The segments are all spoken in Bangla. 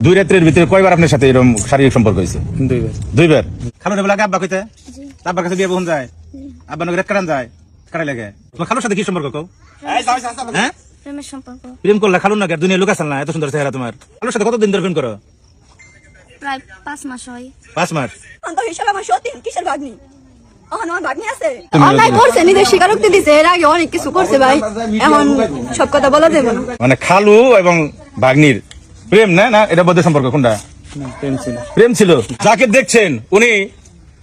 দুই রাত্রের ভিতরে কয়বার আপনার সাথে এরকম শারীরিক সম্পর্ক হয়েছে? দুইবার। খালুর বলে আব্বা কইতে আব্বার কাছে বিয়ে বোন যায়, আব্বা নগর কাটান যায়, কাটাই লাগে। তোমার খালুর সাথে কি সম্পর্ক কও? হ্যাঁ, প্রেমের সম্পর্ক। প্রেম করলা খালুর নাকি দুনিয়া লোক আসাল না? এত সুন্দর চেহারা তোমার। খালুর সাথে কতদিন ধরে প্রেম করো? প্রায় 5 মাস হয়। 5 মাস। অন্তত হিসাবে আমার সতীন কিসের ভাগ্নি? আমার ভাগ্নি আছে, অন্যায় করছে, নিজের স্বীকারোক্তি দিছে, এর আগে অনেক কিছু করছে ভাই, এমন সব কথা বলা যাবে না। মানে খালু এবং ভাগ্নির প্রেম না? না এটা বদ্ধ সম্পর্ক কোনটা? প্রেম ছিল। যাকে দেখছেন উনি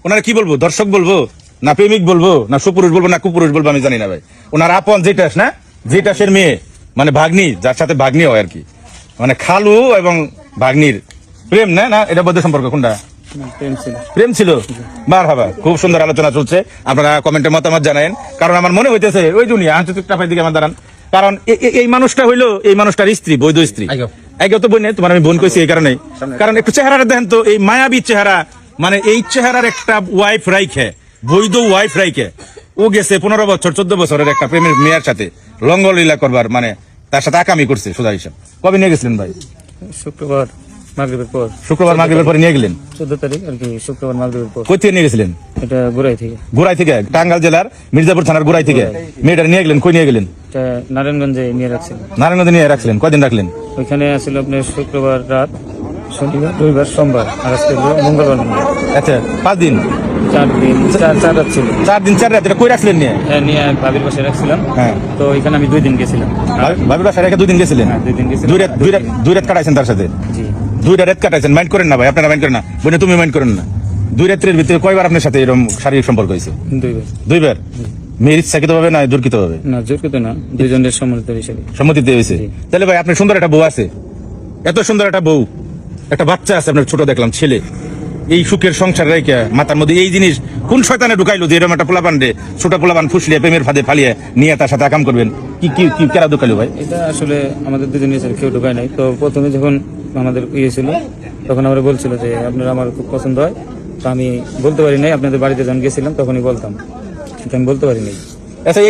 ওনারা কি বলবো, দর্শক বলবো না প্রেমিক বলবো না সুপুরুষ বলবো না কুপুরুষ বলবো আমি জানি না ভাই। ওনার আপন যেটাস না, যেটাসের মেয়ে মানে ভাগ্নি, যার সাথে ভাগ্নি হয় আর কি। মানে খালু এবং ভাগ্নির প্রেম না? না এটা বদ্ধ সম্পর্ক কোনটা? প্রেম ছিল। মারহাবা, খুব সুন্দর আলোচনা চলছে, আপনারা কমেন্টে মতামত জানায়েন। কারণ আমার মনে হইতেছে ওই দুনিয়া আন্তর্জাতিক দিকে আমার দাঁড়ান, কারণ এই মানুষটা হইলো এই মানুষটার স্ত্রী, বৈধ স্ত্রী। আগে তো বোন নেই, তোমার আমি বোন কইছি এই কারণে, কারণ একটু চেহারাটা দেখেন তো, এই মায়াবী চেহারা, মানে এই চেহারার একটা ওয়াইফ রাইখে, বৈধ ওয়াইফ রাইখে ও গেছে 15 বছর 14 বছরের একটা প্রেমের মেয়ের সাথে লঙ্গলীলা করবার, মানে তার সাথে আকামি করছে সোজা হিসাব। কবে নিয়ে গেছিলেন ভাই? শুক্রবার মাগরিবের পর। শুক্রবার মাগরিবের পরে নিয়ে গেলেন? 14 তারিখ আর কি, শুক্রবার মাগরিবের পর। কই থেকে নিয়ে গেছিলেন? এটা গোরাই থেকে। গোরাই থেকে? টাঙ্গাইল জেলার মির্জাপুর থানার গোরাই থেকে মেয়েটা নিয়ে গেলেন? কই নিয়ে গেলেন? এটা নারায়ণগঞ্জে নিয়ে রাখছিলেন। নারায়ণগঞ্জে নিয়ে রাখছিলেন? কয়দিন রাখলেন? ওইখানে আসলে আপনার শুক্রবার রাত, শনিবার, রবিবার, সোমবার, আর আজকে মঙ্গলবার। আচ্ছা, 5 দিন? 4 দিন, 4 রাত ছিল। 4 দিন 4 রাত। এটা কই রাখছিলেন নিয়ে? নিয়ে ভাবির বাসায় রাখছিলাম। হ্যাঁ, তো ওইখানে আমি 2 দিন গেছিলাম। ভাবির বাসায় রেখে 2 দিন গেছিলেন? হ্যাঁ, 2 দিন গেছিলাম। দুই রাত কাটাইছেন তার সাথে? জি। 2 রাত কাটাইছেন। মাইন্ড করেন না ভাই, আপনারা মাইন্ড করেন না, বোনে তুমি মাইন্ড করেন না। 2 রাত্রের ভিতরে কয়বার আপনার সাথে এরকম শারীরিক সম্পর্ক হয়েছে? 2বার। 2বার? মেয়ের ইচ্ছাকৃত ভাবে না জোরকৃত ভাবে? না, জোরকৃত না, দুইজনের সম্মিলিত হিসেবে সম্মতিতে হয়েছে। তাহলে ভাই আপনার সুন্দর একটা বউ আছে, এত সুন্দর একটা বউ, একটা বাচ্চা আছে আপনার, ছোট দেখলাম ছেলে, এই সুখের সংসার রেখে মাথার মধ্যে এই জিনিস কোন শয়তানে ঢুকাইলো যে এরকম একটা পোলাপান রে, ছোট পোলাপান ফুসলিয়ে প্রেমের ফাঁদে ফালিয়ে নিয়ে তার সাথে আকাম করবেন? কি কি কি কেরা ঢুকাইলো ভাই? এটা আসলে আমাদের দুজনের কেউ ঢুকায় নাই। তো প্রথমে যখন আমাদের ইয়ে ছিল, তখন আমরা বলছিল যে আপনারা আমার খুব পছন্দ হয়। তো আমি বলতে পারি নাই, আপনাদের বাড়িতে যখন গেছিলাম তখনই বলতাম, কিন্তু আমি বলতে পারি নাই। আচ্ছা,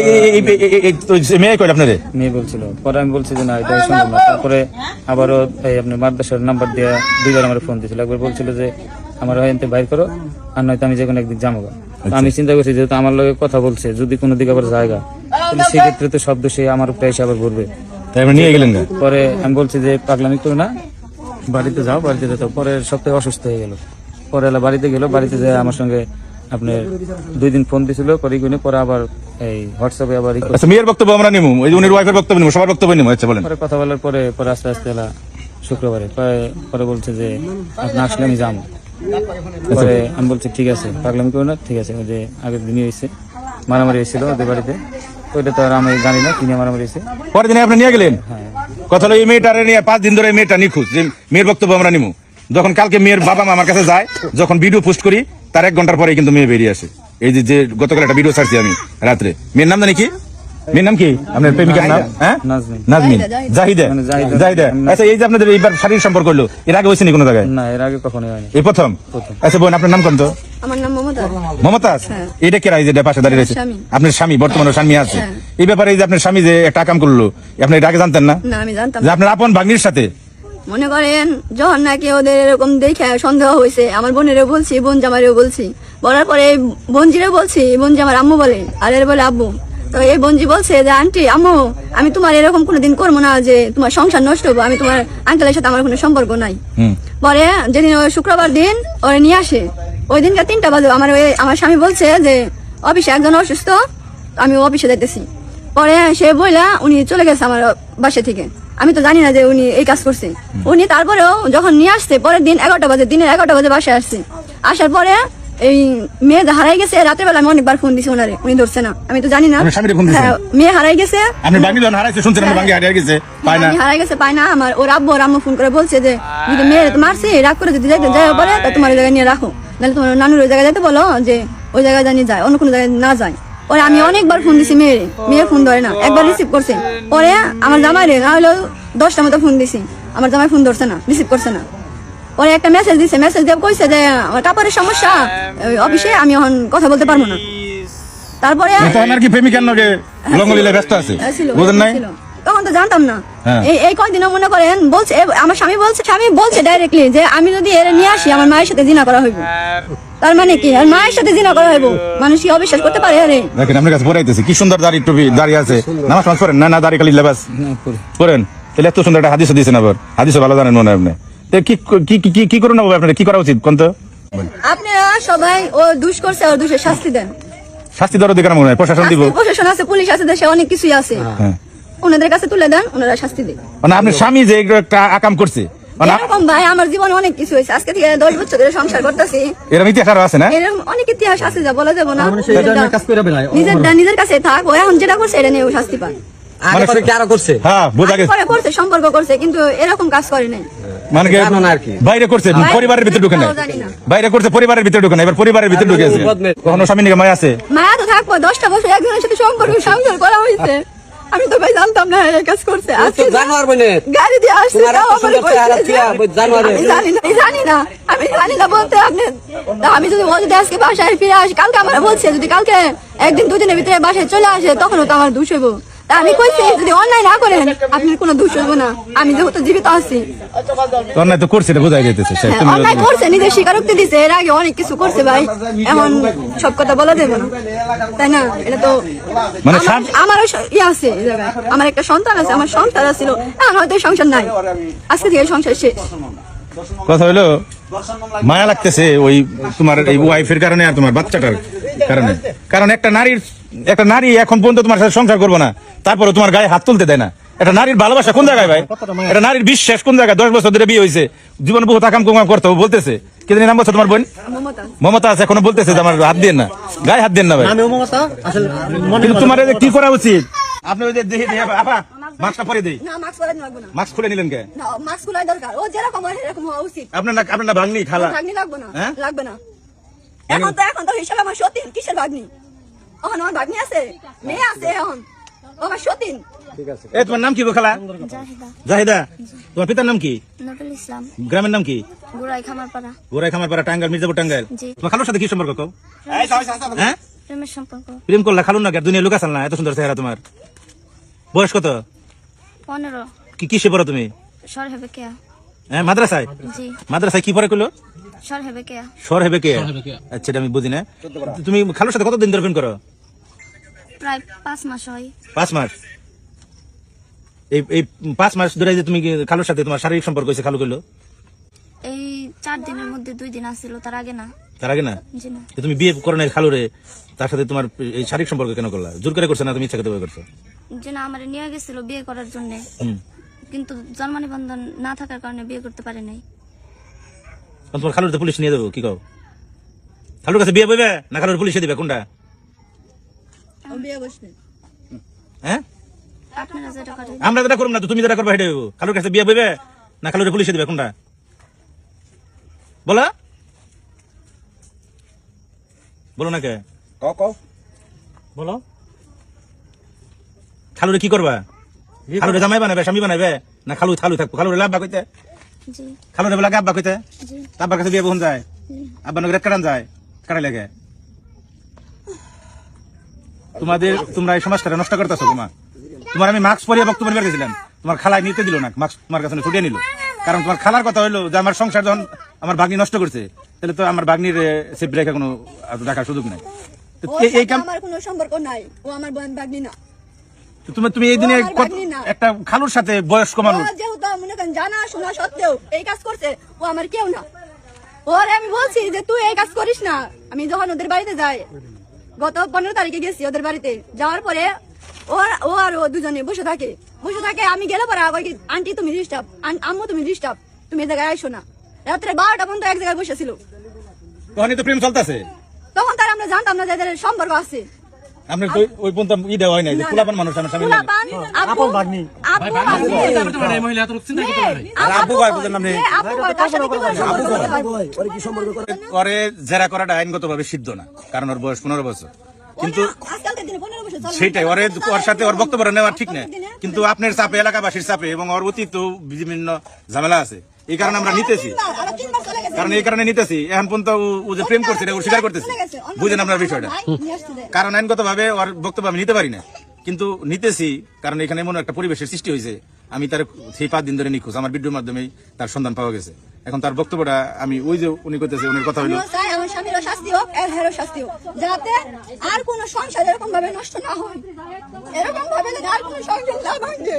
মেয়ে কই আপনারে? মেয়ে বলছিল, পরে আমি বলছি যে না, এটা সম্ভব না। তারপরে আবারও এই আপনার মাদ্রাসার নাম্বার দিয়ে 2বার আমার ফোন দিয়েছিল। একবার বলছিল যে আমার হয়তো বাইর করো, আর নয়তো আমি যে কোনো একদিন যাবো। তো আমি চিন্তা করছি যেহেতু আমার লগে কথা বলছে, যদি কোনো দিকে আবার জায়গা, তাহলে সেক্ষেত্রে তো শব্দ সে আমার উপরে এসে আবার ঘুরবে। তাই আপনি নিয়ে গেলেন না? পরে আমি বলছি যে পাগলামি করো না, বাড়িতে যাও, বাড়িতে যেত। পরের সপ্তাহে অসুস্থ হয়ে গেল, পরে এলা বাড়িতে গেল। বাড়িতে যে আমার সঙ্গে আপনার 2 দিন ফোন দিছিল, পরে আবার এই হোয়াটসঅ্যাপে আবার আচ্ছা, মেয়ের বক্তব্য আমরা নিমু, ওই যে উনির ওয়াইফের বক্তব্য নিমু, সবার বক্তব্য নিমু। আচ্ছা বলেন। পরে কথা বলার পরে আস্তে আস্তে এলা শুক্রবারে পরে বলছে যে আপনি আসলে আমি যাবো। পরে আমি বলছি ঠিক আছে, পাগলামি করো না, ঠিক আছে। ওই যে আগের দিনই হয়েছে, মারামারি হয়েছিল ওদের বাড়িতে, ওইটা তো আর আমি জানি না, কিনে মারামারি হয়েছে। পরের দিনে আপনি নিয়ে গেলেন? হ্যাঁ। কথা হলো এই মেয়েটারে নিয়ে 5 দিন ধরে মেয়েটা নিখোঁজ, যে মেয়ের বক্তব্য আমরা নিমু। যখন কালকে মেয়ের বাবা মা আমার কাছে যায়, যখন ভিডিও পোস্ট করি তার 1 ঘন্টার পরে কিন্তু মেয়ে বেরিয়ে আসে। এই যে গতকাল একটা ভিডিও ছাড়ছি আমি রাত্রে। মেয়ের নাম জানি কি? মেয়ের নাম কি আপনার প্রেমিকার নাম? হ্যাঁ, নাজমিন, জাহিদা। জাহিদা। আচ্ছা, এই যে আপনাদের এইবার শারীরিক সম্পর্ক হলো, এর আগে হয়েছে নি কোনো জায়গায়? না, এর আগে কখনোই হয়নি, এই প্রথম। আচ্ছা বোন, আপনার নাম কোন? তো আমার নাম মমতাজ। মমতাজ? এটা কেরা এই যে পাশে দাঁড়িয়ে রয়েছে? আপনার স্বামী? বর্তমানে স্বামী আছে? এই ব্যাপারে এই যে আপনার স্বামী যে একটা কাম করলো, আপনি এটা আগে জানতেন না? না, আমি জানতাম যে আপনার আপন ভাগ্নির সাথে মনে করেন যখন নাকি ওদের এরকম দেখে সন্দেহ হয়েছে, আমার বোনেরও বলছি, বোন জামারেও বলছি, বলার পরে বোনজিরও বলছি, বোনজি আমার আম্মু বলে, আর এর বলে আব্বু। তো এই বোনজি বলছে যে আন্টি, আম্মু, আমি তোমার এরকম কোনোদিন করবো না যে তোমার সংসার নষ্ট হবো, আমি তোমার আঙ্কেলের সাথে আমার কোনো সম্পর্ক নাই। পরে যেদিন ওই শুক্রবার দিন ওরে নিয়ে আসে, ওই দিনটা 3টা বাজে, আমার স্বামী বলছে যে অফিসে একজন অসুস্থ, আমি অফিসে যাইতেছি। পরে সে বইলা উনি চলে গেছে আমার বাসা থেকে, আমি তো জানি না যে উনি এই কাজ করছে। উনি তারপরেও যখন নিয়ে আসছে, পরের দিন 11টা বাজে, দিনের 11টা বাজে বাসায় আসছে। আসার পরে এই মেয়ে হারাই গেছে, রাতের বেলা আমি অনেকবার ফোন দিছি ওনারে, উনি ধরছে না, আমি তো জানি না। মেয়ে হারাই গেছে, আপনি ভাগ্নি যখন হারাইছে শুনছেন, আপনি ভাগ্নি হারিয়ে গেছে, পায় না, হারাই গেছে, পায় না। আমার ওর আব্বু আর আম্মু ফোন করে বলছে যে যদি মেয়ে মারছে, রাগ করে যদি যাইতে যায় পরে, তা তোমার ওই জায়গায় নিয়ে রাখো, নাহলে তোমার নানুর ওই জায়গায় যাইতে বলো যে ওই জায়গায় জানি যায়, অন্য কোনো জায়গায় না যায়। পরে আমি অনেকবার ফোন দিছি মেয়ে ফোন ধরে না, একবার রিসিভ করছে। পরে আমার জামাই রে না হলো 10টা মতো ফোন দিছি, আমার জামাই ফোন ধরছে না, রিসিভ করছে না। পরে একটা মেসেজ দিছে, মেসেজ দিয়ে কইছে যে আমার কাপড়ের সমস্যা অফিসে, আমি এখন কথা বলতে পারবো না। তারপরে তখন আর কি প্রেমিকার নগে লঙ্গলীলায় ব্যস্ত আছে, বুঝেন নাই? তখন তো জানতাম না। হ্যাঁ। এই কয়দিনও মনে করেন বলছে, আমার স্বামী বলছে ডাইরেক্টলি যে আমি যদি এর নিয়ে আসি আমার মায়ের সাথে জিনা করা হইব। তার মানে কি আর মায়ের সাথে জিনা করা হইব? মানুষ কি অবিশ্বাস করতে পারে? আরে দেখেন আপনার কাছে পড়াইতেছি কি সুন্দর দাড়ি টুপি দাঁড়িয়ে আছে, নামাজ টামাজ পড়েন না? না দাড়ি খালি লেবাস পড়েন, তাহলে এত সুন্দর একটা হাদিসও দিয়েছেন, আবার হাদিসও ভালো জানেন মনে হয় আপনি। তো কি করুন আপনার, কি করা উচিত কোন? তো আপনারা সবাই ও দুষ করছে, ওর দুষের শাস্তি দেন। শাস্তি দেওয়ার অধিকার মনে হয় প্রশাসন দিব। প্রশাসন আছে, পুলিশ আছে, দেশে অনেক কিছুই আছে, হ্যাঁ, ওনাদের কাছে তুলে দেন, ওনারা শাস্তি দেন। মানে আপনার স্বামী যে একটা আকাম করছে, মানে এরকম ভাই আমার জীবনে অনেক কিছু হয়েছে, আজকে থেকে 10 বছর ধরে সংসার করতেছি, এরকম ইতিহাস আরো আছে না? এরকম অনেক ইতিহাস আছে যা বলা যাবে না। কাজ করে বেড়ায় নিজের কাছে থাক, ও এখন যেটা করছে এটা নিয়ে ও শাস্তি পায়। আগে পরে কি আরো করছে? হ্যাঁ বোঝা গেছে, পরে করছে, সম্পর্ক করছে, কিন্তু এরকম কাজ করে নাই। মানে কি জানো না আর কি। বাইরে করছে, পরিবারের ভিতরে ঢুকে নাই, জানি না। বাইরে করছে পরিবারের ভিতরে ঢুকে নাই, এবার পরিবারের ভিতরে ঢুকে আছে। কখনো স্বামী নিয়ে মায়া আছে? মায়া তো থাকবো, 10টা বছর একজনের সাথে সম্পর্ক সংসার করা হয়েছে, আমি তো ভাই জানতাম না এই কাজ করছে। আজকে জানোয়ার বনে গাড়ি দিয়ে আসছে, তোমার তাও এত আমারে সুন্দর চেহারা বলছে, দিয়া, জানোয়ারে। আমি জানি না বলতে আপনি। তা আমি যদি ও যদি আজকে বাসায় ফিরে আসি, কালকে আমার বলছে যদি কালকে একদিন দুদিনের ভিতরে বাসায় চলে আসে তখনও তো আমার দোষ হইব। তা আমি কইছি যদি অন্যায় না করেন আপনার কোনো দোষ হইব না, আমি যেহেতু জীবিত আছি। অন্যায় তো করছে, এটা বোঝা যাইতেছে। হ্যাঁ, অন্যায় করছে, নিজের স্বীকারোক্তি দিছে, এর আগে অনেক কিছু করছে ভাই, এমন সব কথা বলা যাবে না, তাই না? এটা তো মানে আমারও আছে এই জায়গায়, আমার একটা সন্তান আছে, আমার সংসার ছিল, এখন হয়তো এই সংসার নাই, আজকে থেকে সংসার শেষ। কথা হলো মায়া লাগতেছে ওই তোমার এই ওয়াইফের কারণে আর তোমার বাচ্চাটার কারণে। কারণ একটা নারী এখন পর্যন্ত তোমার সাথে সংসার করবো না, তারপরে তোমার গায়ে হাত তুলতে দেয় না। একটা নারীর ভালোবাসা কোন জায়গায় ভাই? একটা নারীর বিশ্বাস কোন জায়গায়? 10 বছর ধরে বিয়ে হয়েছে, জীবনে বহু তাকাম কুমাম করতে বলতেছে, কিন্তু নাম বলছে তোমার বোন মমতা আছে, এখনো বলতেছে যে আমার হাত দেন না, গায়ে হাত দেন না ভাই। কিন্তু তোমার কি করা উচিত? আপনি ওই যে দেখে আপা মাস্কটা পরে দেই, না, মাস্ক পরানো লাগবে না। মাস্ক খুলে নিলেন কে? না, মাস্ক খোলাই দরকার, ও যেরকম হয় এরকম হওয়া উচিত। আপনার না ভাগ্নি খালা? ভাগ্নি লাগবে না, হ্যাঁ? লাগবে না। এখন তো হিসাবে আমার সতীন, কিসের ভাগ্নি? এখন আমার ভাগ্নি আছে, মেয়ে আছে, এখন ও আমার সতীন। এই তোমার নাম কি গো খালা? জাহিদা জাহিদা। তোমার পিতার নাম কি? নবুল ইসলাম, গ্রামের নাম কি? গুড়াই খামারপাড়া। গোরাই খামারপাড়া, টাঙ্গাইল, মির্জাপুর টাঙ্গাইল। জি। তোমার খালুর সাথে কি সম্পর্ক কও? হ্যাঁ, প্রেমের সম্পর্ক। প্রেম করলা খালুর না? দুনিয়া লোক আসাল না, এত সুন্দর চেহারা তোমার। বয়স কত? 15। কিসে পড়ো তুমি? সর হেবে কেয়া। হ্যাঁ, মাদ্রাসায়? জি, মাদ্রাসায় কি পড়ে করলো? সর হেবে কেয়া। সর হেবে কে? আচ্ছা, এটা আমি বুঝি না। তুমি খালুর সাথে কতদিন ধরে প্রেম করো? প্রায় 5 মাস হয়। 5 মাস। এই 5 মাস ধরে যে তুমি খালুর সাথে তোমার শারীরিক সম্পর্ক হয়েছে, খালু করলো? এই 4 দিনের মধ্যে 2 দিন আসছিল, তার আগে না। তার আগে না? জি না। তো তুমি বিয়ে করো না খালুরে, তার সাথে তোমার এই শারীরিক সম্পর্ক কেন করলা? জোর করে করছে না, তুমি ইচ্ছা করে করছো? যে না, আমার নিয়ে গেছিল বিয়ে করার জন্য, হুম। কিন্তু জন্ম নিবন্ধন না থাকার কারণে বিয়ে করতে পারে নাই। তোমার খালুর তো পুলিশ নিয়ে দেবো, কি কও? খালুর কাছে বিয়ে বইবে না খালুর পুলিশে দিবে, কোনটা? বিয়ে বসবে। হ্যাঁ, আপনারা যেটা করেন। আমরা যেটা করবো না তো তুমি যেটা করবে সেটা হইব। খালুর কাছে বিয়ে বইবে না খালুর পুলিশে দিবে, কোনটা বলো? বলো না কে? বলো। খালুরে কি করবা? খালুরে জামাই বানাবে, স্বামী বানাবে না খালু থাকবো? খালুরে লাভ কইতে, জি, খালুরে বলে আব্বা কইতে, জি, আব্বার কাছে বিয়ে বহুন যায়, আব্বা নগরে কাটান যায়, কাটাই লাগে। তোমরা এই সমাজটা নষ্ট করতেছো। তোমার আমি মাস্ক পরিয়ে বক্তব্য বের গেছিলাম, তোমার খালাই নিতে দিল না, মাস্ক তোমার কাছে ছুটিয়ে নিল। কারণ তোমার খালার কথা হইলো যে আমার সংসার যখন আমার ভাগ্নি নষ্ট করছে, তাহলে তো আমার ভাগ্নির সেফ রেখে কোনো রাখার সুযোগ নাই। তো এই কাম আমার কোনো সম্পর্ক নাই, ও আমার ভাগ্নি না। তুমি এই দিনে ও আমার ভাগ্নি না। একটা খালুর সাথে বয়স্ক মানুষ, ও যেহেতু মনে করেন জানা শোনা সত্ত্বেও এই কাজ করছে, ও আমার কেউ না। ওর আমি বলছি যে তুই এই কাজ করিস না। আমি যখন ওদের বাড়িতে যাই, গত 15 তারিখে গেছি ওদের বাড়িতে, যাওয়ার পরে ও আর ও দুজনে বসে থাকে। আমি গেলে পরে আবার কি, আন্টি তুমি ডিস্টার্ব, আম্মু তুমি ডিস্টার্ব, তুমি এই জায়গায় আইসো না। রাত্রে 12টা পর্যন্ত এক জায়গায় বসেছিল। তখনই তো প্রেম চলতেছে। তখন তার আমরা জানতাম না যে এদের সম্পর্ক আছে। আপনার তো ওই পর্যন্ত দেওয়া হয় নাই যে কুলাপান মানুষ আমার সামনে পোলাপান, আব্বু ভাগ্নি, আব্বু ভাগ্নি। আর আব্বু ভাই বুঝলেন আপনি আব্বু ভাই, তার সাথে কি করে সম্পর্ক করতে পারবো? করে জেরা করাটা আইনগতভাবে সিদ্ধ না, কারণ ওর বয়স 15 বছর। কিন্তু আজকালকার দিনে 15 বছর চলে না। সেটাই ওর সাথে ওর বক্তব্য নেওয়া ঠিক না। কিন্তু আপনার চাপে, এলাকাবাসীর চাপে এবং ওর অতীত বিভিন্ন ঝামেলা আছে, এই কারণে আমরা নিতেছি। আরো 3 বার চলে গেছে। কারণ এই কারণে নিতেছি, এখন পর্যন্ত ও যে প্রেম করছে ও স্বীকার করতেছে, বুঝেন আপনার বিষয়টা। কারণ আইনগত ভাবে ওর বক্তব্য আমি নিতে পারি না। কিন্তু নিতেছি কারণ এখানে এমন একটা পরিবেশের সৃষ্টি হয়েছে, আমি তার 3-5 দিন ধরে নিখোঁজ, আমার ভিডিওর মাধ্যমে তার সন্ধান পাওয়া গেছে। এখন তার বক্তব্যটা আমি ওই যে উনি কইতেছে, উনি কথা হলো আমিও চাই আমার স্বামীরও শাস্তি হোক, এর হেরও শাস্তি হোক, যাতে আর কোনো সংসার এরকম ভাবে নষ্ট না হয়, এরকম ভাবে যেন আর কোনো সংসার না ভাঙে।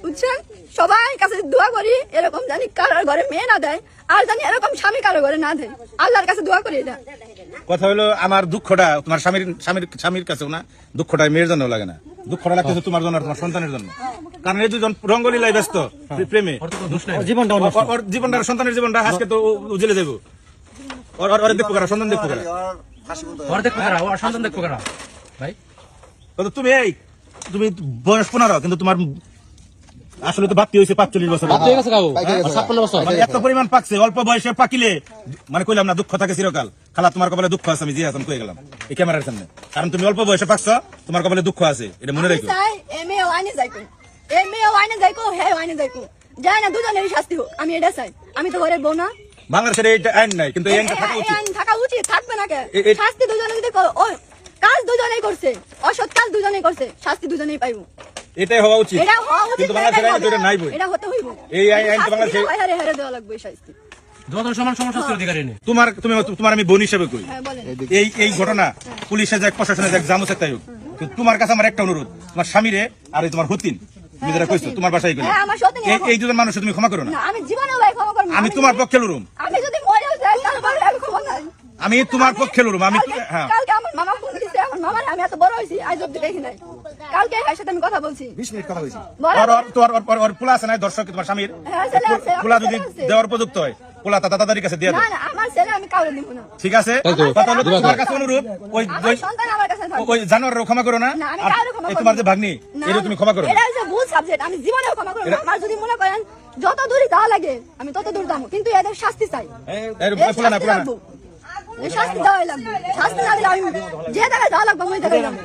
বুঝছেন, সবাই কাছে দোয়া করি এরকম জানি কারোর ঘরে মেয়ে না দেয়, আর জানি এরকম স্বামী কারোর ঘরে না দেয়, আল্লাহর কাছে দোয়া করি এটা। কথা হলো আমার দুঃখটা তোমার স্বামীর কাছেও না, দুঃখটা মেয়ের জন্য লাগে না, দুঃখটা লাগতেছে তোমার জন্য আর তোমার সন্তানের জন্য। কারণ এই দুজন রঙ্গলীলায় ব্যস্ত প্রেমে, জীবনটা ওর জীবনটা সন্তানের জীবনটা আজকে তো ও জেলে যাবো, ওর দেখবো কারা, সন্তান দেখবো কারা, সন্তান দেখবো কারা ভাই? তো তুমি তুমি বয়স 15 কিন্তু তোমার আসলে তো বাপ্তি হয়েছে 45 বছর, মানে এত পরিমাণ পাকছে, অল্প বয়সে পাকিলে মানে কইলাম না দুঃখ থাকে চিরকাল। খালা তোমার কপালে দুঃখ আছে, আমি জিয়া হাসান কয়ে গেলাম এই ক্যামেরার সামনে, কারণ তুমি অল্প বয়সে পাকছ, তোমার কপালে দুঃখ আছে, এটা মনে রাখো। চাই এমএও আইনে যাইকো, এমএও আইনে যাইকো, হ্যাঁ আইনে যাইকো, যায় না দুজনেরই শাস্তি হোক, আমি এটা চাই। আমি তো ঘরের বউ না, বাংলাদেশের এইটা আইন নাই, কিন্তু এই আইনটা থাকা এই উচিত। আইন থাকা উচিত, থাকবে না কে? শাস্তি দুজনে যদি কাজ দুজনেই করছে, অসৎ কাজ দুজনেই করছে, শাস্তি দুজনেই পাইবো, এটাই হওয়া উচিত। এটা হওয়া উচিত, কিন্তু বাংলাদেশের আইনে তো এটা নাই বই। এটা হতে হইব, এই আইন তো বাংলাদেশে হারে হারে দেওয়া লাগবে এই শাস্তি। তোমার আমি বোন হিসেবে কই, হ্যাঁ বলেন। এই ঘটনা পুলিশে যাক, প্রশাসনে যাক, জামুসে তাই হোক, কিন্তু তোমার কাছে আমার একটা অনুরোধ, তোমার স্বামীরে আর এই তোমার হতিন, তুমি যারা কইছো তোমার বাসায় গেলে, হ্যাঁ, আমার সতীন এই দুজন মানুষ তুমি ক্ষমা করো না। না, আমি জীবনেও ভাই ক্ষমা করব না। আমি তোমার পক্ষে লড়ুম, আমি যদি মরেও যাই তারপরে আমি ক্ষমা নাই। আমি তোমার পক্ষে লড়ুম। আমি হ্যাঁ, কালকে আমার মামা ফোন দিছে, আমার মামার আমি এত বড় হইছি আজ অব্দি দেখি নাই। কালকে এর সাথে আমি কথা বলছি, 20 মিনিট কথা হইছে। বলো। ওর পোলা আছে না, দর্শক তোমার স্বামীর হ্যাঁ, ছেলে আছে, পোলা আমার যদি ছেলে আছে। দেওয়ার উপযুক্ত হয়, পোলা তাড়াতাড়ি কাছে দিয়ে না দাও, না, আমার ছেলে আমি কাউরে দিব না। ঠিক আছে? কথা হলো তোমার কাছে অনুরোধ, আমার সন্তান আমার কাছে থাকবে। ওই জানোয়ারও ক্ষমা করো না, না, আমি আর কাউরে ক্ষমা এই করব তোমার না। যে ভাগ্নি, না, এটা তুমি ক্ষমা করো না। এটা হচ্ছে ভুল সাবজেক্ট, আমি জীবনেও ক্ষমা করব না। আমার যদি মনে করেন যত দূরই যাওয়া লাগে আমি তত দূর যাবো, কিন্তু এদের শাস্তি চাই, এর এর পোলা না, শাস্তি পোলা না। লাগবো। এই শাস্তি দেওয়াই লাগবে, শাস্তি না দিলে আমি যে জায়গায় যাওয়া লাগবে আমি ওই জায়গায় যাবো।